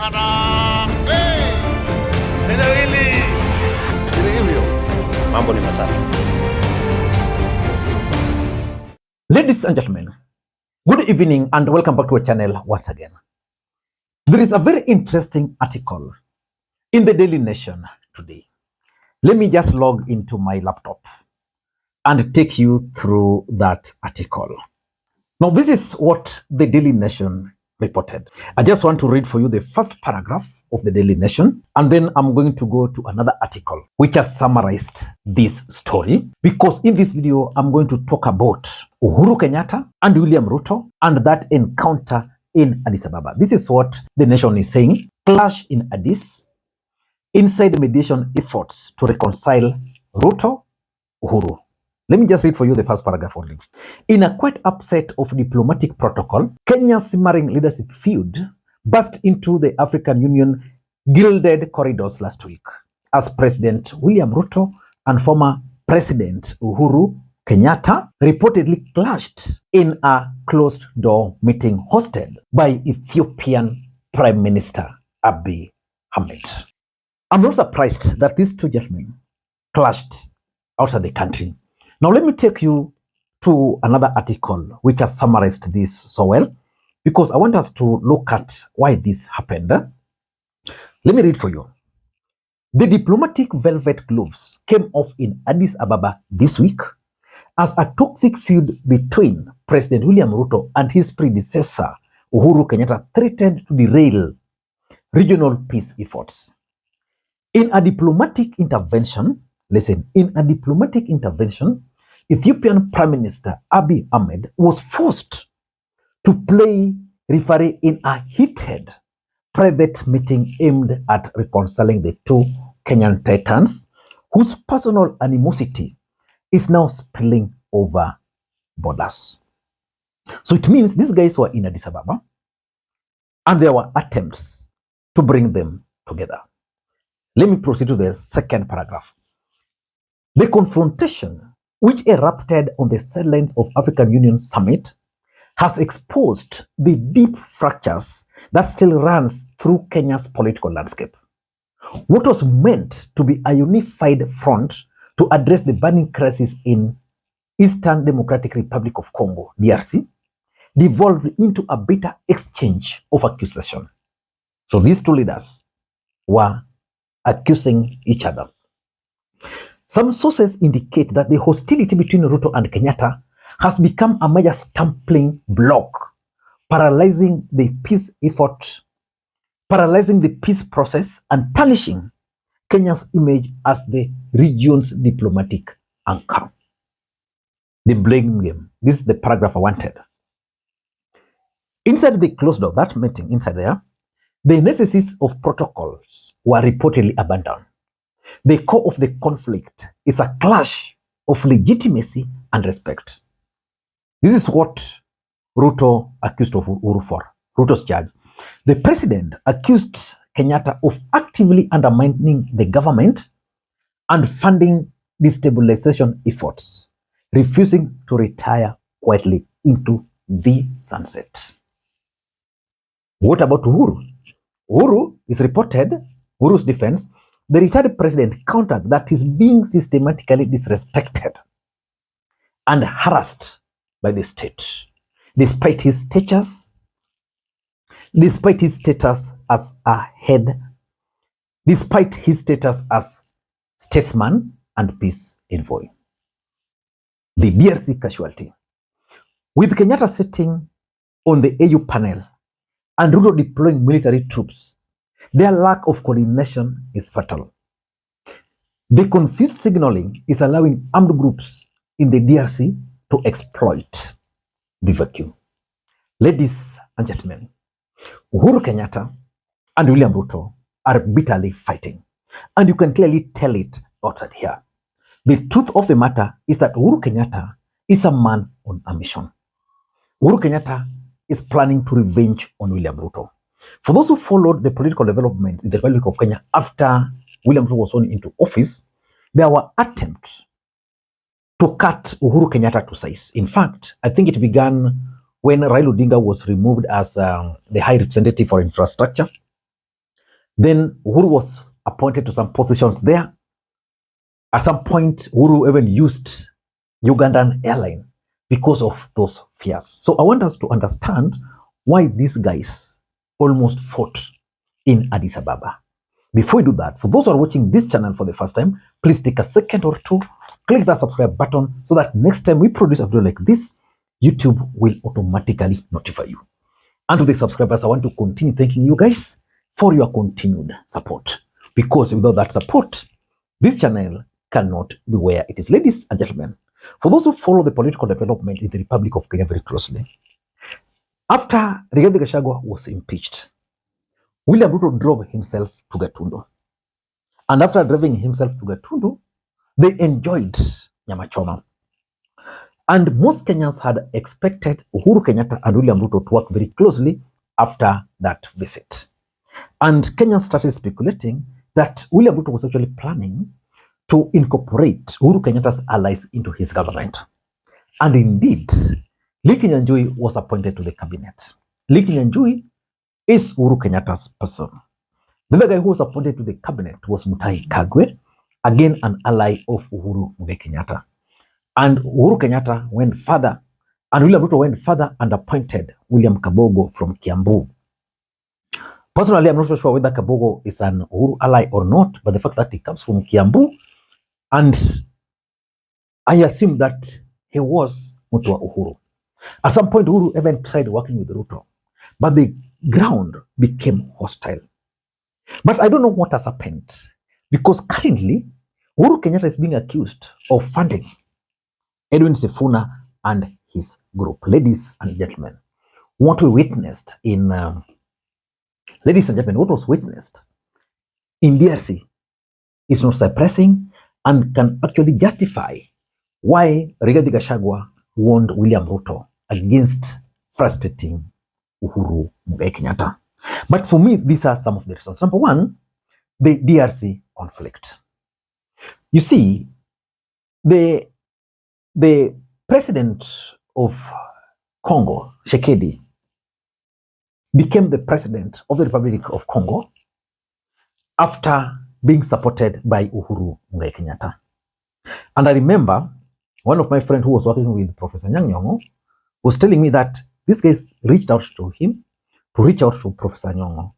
Harambee! Eneo hili si hivyo. Mambo ni matatu. Ladies and gentlemen, good evening and welcome back to our channel once again. There is a very interesting article in the Daily Nation today. Let me just log into my laptop and take you through that article. Now, this is what the Daily Nation reported. I just want to read for you the first paragraph of the Daily Nation, and then I'm going to go to another article which has summarized this story, because in this video I'm going to talk about Uhuru Kenyatta and William Ruto and that encounter in Addis Ababa. This is what the Nation is saying. Clash in Addis, inside mediation efforts to reconcile Ruto, Uhuru. Let me just read for you the first paragraph only. In a quite upset of diplomatic protocol, Kenya's simmering leadership feud burst into the African Union gilded corridors last week as President William Ruto and former President Uhuru Kenyatta reportedly clashed in a closed-door meeting hosted by Ethiopian Prime Minister Abiy Ahmed. I'm not surprised that these two gentlemen clashed outside the country. Now, let me take you to another article which has summarized this so well, because I want us to look at why this happened. Let me read for you. The diplomatic velvet gloves came off in Addis Ababa this week as a toxic feud between President William Ruto and his predecessor, Uhuru Kenyatta, threatened to derail regional peace efforts. In a diplomatic intervention, listen, in a diplomatic intervention, Ethiopian Prime Minister Abiy Ahmed was forced to play referee in a heated private meeting aimed at reconciling the two Kenyan titans, whose personal animosity is now spilling over borders. So it means these guys were in Addis Ababa and there were attempts to bring them together. Let me proceed to the second paragraph. The confrontation, which erupted on the sidelines of African Union Summit, has exposed the deep fractures that still runs through Kenya's political landscape. What was meant to be a unified front to address the burning crisis in Eastern Democratic Republic of Congo, DRC, devolved into a bitter exchange of accusation. So these two leaders were accusing each other. Some sources indicate that the hostility between Ruto and Kenyatta has become a major stumbling block, paralyzing the peace effort, paralyzing the peace process, and tarnishing Kenya's image as the region's diplomatic anchor. The blame game. This is the paragraph I wanted. Inside the closed door, that meeting inside there, the necessities of protocols were reportedly abandoned. The core of the conflict is a clash of legitimacy and respect. This is what Ruto accused of Uhuru for, Ruto's charge. The president accused Kenyatta of actively undermining the government and funding destabilization efforts, refusing to retire quietly into the sunset. What about Uhuru? Uhuru is reported, Uhuru's defense, the retired president countered that he's being systematically disrespected and harassed by the state, despite his status as a head, despite his status as statesman and peace envoy. The DRC casualty. With Kenyatta sitting on the AU panel and Ruto deploying military troops, their lack of coordination is fatal. The confused signaling is allowing armed groups in the DRC to exploit the vacuum. Ladies and gentlemen, Uhuru Kenyatta and William Ruto are bitterly fighting, and you can clearly tell it outside here. The truth of the matter is that Uhuru Kenyatta is a man on a mission. Uhuru Kenyatta is planning to revenge on William Ruto. For those who followed the political developments in the Republic of Kenya after William Ruto was sworn into office, there were attempts to cut Uhuru Kenyatta to size. In fact, I think it began when Raila Odinga was removed as the High Representative for Infrastructure. Then Uhuru was appointed to some positions there. At some point, Uhuru even used Ugandan airline because of those fears. So I want us to understand why these guys almost fought in Addis Ababa. Before we do that, for those who are watching this channel for the first time, please take a second or two, click that subscribe button so that next time we produce a video like this, YouTube will automatically notify you. And to the subscribers, I want to continue thanking you guys for your continued support. Because without that support, this channel cannot be where it is. Ladies and gentlemen, for those who follow the political development in the Republic of Kenya very closely, after Rigathi Gachagua was impeached, William Ruto drove himself to Gatundu. And after driving himself to Gatundu, they enjoyed nyama choma. And most Kenyans had expected Uhuru Kenyatta and William Ruto to work very closely after that visit. And Kenyans started speculating that William Ruto was actually planning to incorporate Uhuru Kenyatta's allies into his government. And indeed, Lee Kinyanjui was appointed to the cabinet. Lee Kinyanjui is Uhuru Kenyatta's person. The other guy who was appointed to the cabinet was Mutahi Kagwe, again an ally of Uhuru Kenyatta. And Uhuru Kenyatta went further, and William Ruto went further and appointed William Kabogo from Kiambu. Personally, I'm not so sure whether Kabogo is an Uhuru ally or not, but the fact that he comes from Kiambu, and I assume that he was Mutua Uhuru. At some point, Uhuru even tried working with Ruto, but the ground became hostile. But I don't know what has happened, because currently, Uhuru Kenyatta is being accused of funding Edwin Sifuna and his group. Ladies and gentlemen, what we witnessed in, what was witnessed in DRC is not surprising and can actually justify why Rigathi Gachagua warned William Ruto against frustrating Uhuru Kenyatta. But for me, these are some of the reasons. Number one, the DRC conflict. You see, the president of Congo, Tshisekedi, became the president of the Republic of Congo after being supported by Uhuru Kenyatta. And I remember one of my friends who was working with Professor Nyong'o was telling me that these guys reached out to him to reach out to Professor Nyong'o.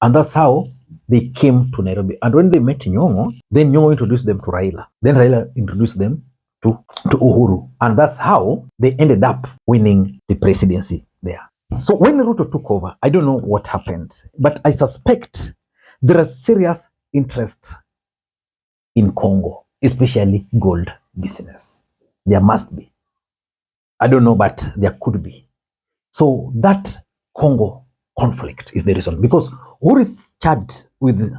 And that's how they came to Nairobi. And when they met Nyong'o, then Nyong'o introduced them to Raila. Then Raila introduced them to Uhuru. And that's how they ended up winning the presidency there. So when Ruto took over, I don't know what happened, but I suspect there is serious interest in Congo, especially gold business. There must be. I don't know, but there could be. So that Congo conflict is the reason, because Uhuru is charged with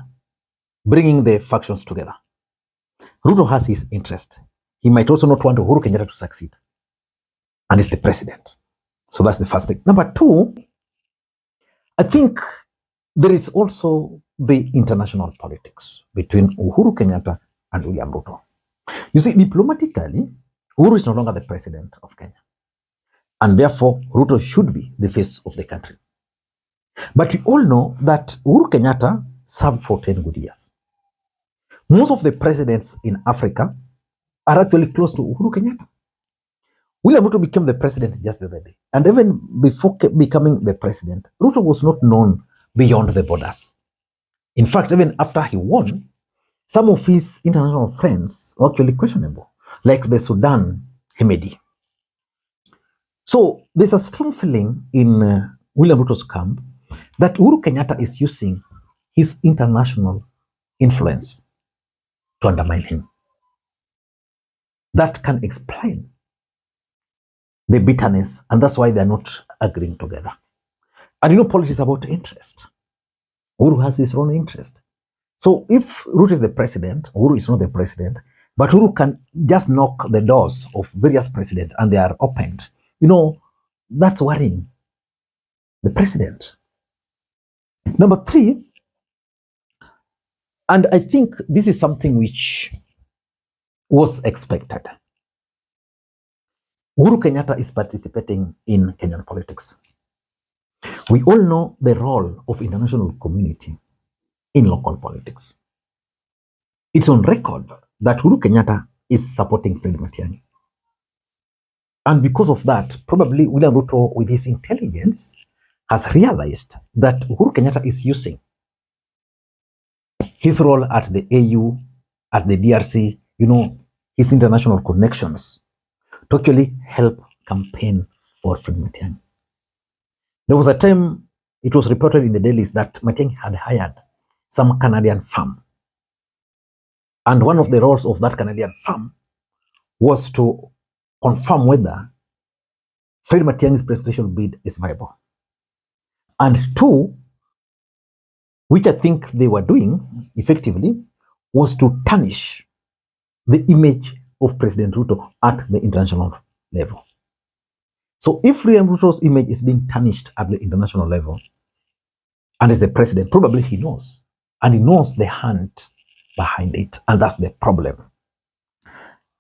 bringing the factions together. Ruto has his interest. He might also not want Uhuru Kenyatta to succeed. And he's the president. So that's the first thing. Number two, I think there is also the international politics between Uhuru Kenyatta and William Ruto. You see, diplomatically, Uhuru is no longer the president of Kenya. And therefore, Ruto should be the face of the country. But we all know that Uhuru Kenyatta served for 10 good years. Most of the presidents in Africa are actually close to Uhuru Kenyatta. William Ruto became the president just the other day. And even before becoming the president, Ruto was not known beyond the borders. In fact, even after he won, some of his international friends were actually questionable, like the Sudan Hemedi. So there's a strong feeling in William Ruto's camp that Uhuru Kenyatta is using his international influence to undermine him. That can explain the bitterness, and that's why they're not agreeing together. And you know, politics is about interest. Uhuru has his own interest. So if Ruto is the president, Uhuru is not the president, but Uhuru can just knock the doors of various presidents and they are opened. You know, that's worrying the president. Number three, and I think this is something which was expected. Uhuru Kenyatta is participating in Kenyan politics. We all know the role of international community in local politics. It's on record that Uhuru Kenyatta is supporting Fred Matiang'i. And because of that, probably William Ruto, with his intelligence, has realized that Uhuru Kenyatta is using his role at the AU, at the DRC, his international connections to actually help campaign for Fred Matiang'i. There was a time it was reported in the dailies that Matiang'i had hired some Canadian firm. And one of the roles of that Canadian firm was to confirm whether Fred Matiang'i's presidential bid is viable. And two, which I think they were doing effectively, was to tarnish the image of President Ruto at the international level. So if William Ruto's image is being tarnished at the international level, and as the president, probably he knows. And he knows the hand behind it. And that's the problem.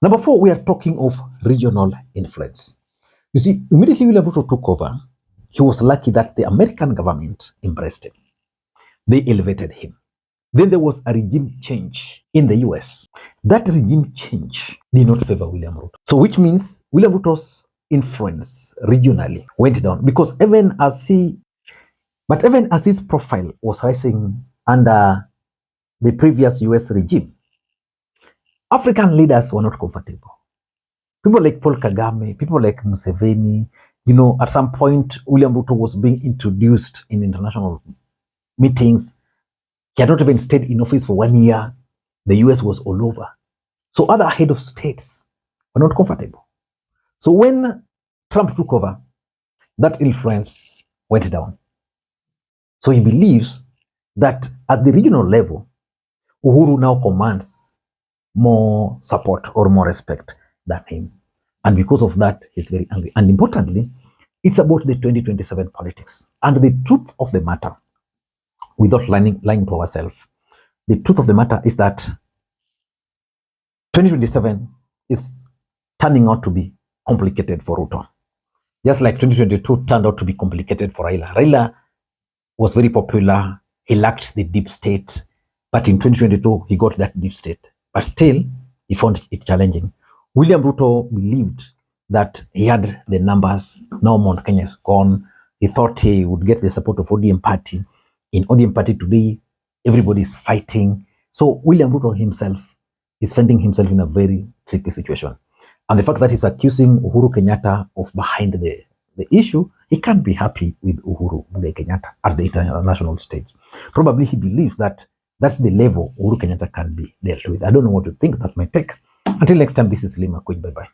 Number 4, we are talking of regional influence. You see, immediately William Ruto took over, he was lucky that the American government embraced him. They elevated him. Then there was a regime change in the US. That regime change did not favor William Ruto. So which means William Ruto's influence regionally went down, because even as his profile was rising under the previous US regime, African leaders were not comfortable. People like Paul Kagame, people like Museveni, at some point, William Ruto was being introduced in international meetings. He had not even stayed in office for 1 year. The US was all over. So other head of states were not comfortable. So when Trump took over, that influence went down. So he believes that at the regional level, Uhuru now commands more support or more respect than him. And because of that, he's very angry. And importantly, it's about the 2027 politics. And the truth of the matter, without lying to ourselves, the truth of the matter is that 2027 is turning out to be complicated for Ruto. Just like 2022 turned out to be complicated for Raila. Raila was very popular. He lacked the deep state. But in 2022, he got that deep state. But still, he found it challenging. William Ruto believed that he had the numbers. Now Mount Kenya is gone. He thought he would get the support of ODM party. In ODM party today, everybody is fighting. So William Ruto himself is finding himself in a very tricky situation. And the fact that he's accusing Uhuru Kenyatta of behind the issue, he can't be happy with Uhuru Kenyatta at the international stage. Probably he believes that that's the level Uhuru Kenyatta can be dealt with. I don't know what to think. That's my take. Until next time, this is Lee Makwiny. Bye-bye.